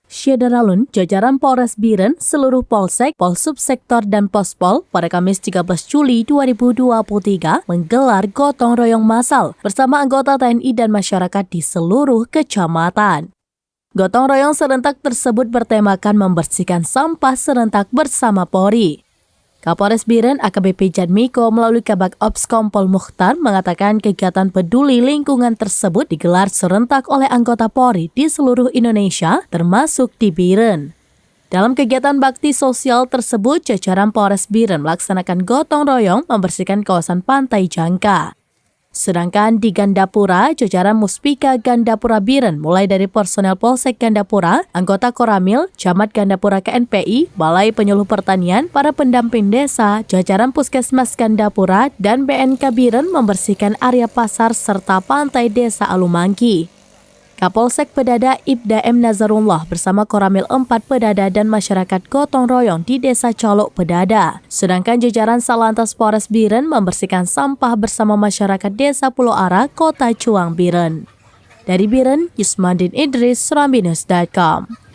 Syederalun, jajaran Polres Biren, seluruh Polsek, Polsubsektor, dan Pospol pada Kamis 13 Juli 2023 menggelar gotong royong massal bersama anggota TNI dan masyarakat di seluruh kecamatan. Gotong royong serentak tersebut bertemakan membersihkan sampah serentak bersama Polri. Kapolres Biren AKBP Jadmiko melalui Kabak Ops Kompol Mukhtar mengatakan kegiatan peduli lingkungan tersebut digelar serentak oleh anggota Polri di seluruh Indonesia termasuk di Biren. Dalam kegiatan bakti sosial tersebut, jajaran Polres Biren melaksanakan gotong royong membersihkan kawasan Pantai Jangka. Sedangkan di Gandapura, jajaran Muspika Gandapura Biren mulai dari personel Polsek Gandapura, anggota Koramil, Camat Gandapura KNPI, Balai Penyuluh Pertanian, para pendamping desa, jajaran Puskesmas Gandapura, dan BNK Biren membersihkan area pasar serta pantai desa Alumangki. Kapolsek Pedada Ibda M. Nazarullah bersama Koramil 4 Pedada dan masyarakat gotong royong di Desa Colok Pedada. Sedangkan jajaran Salantas Polres Biren membersihkan sampah bersama masyarakat Desa Pulau Ara, Kota Cuang Biren. Dari Biren, Yusmandin Idris, Serambi News.com.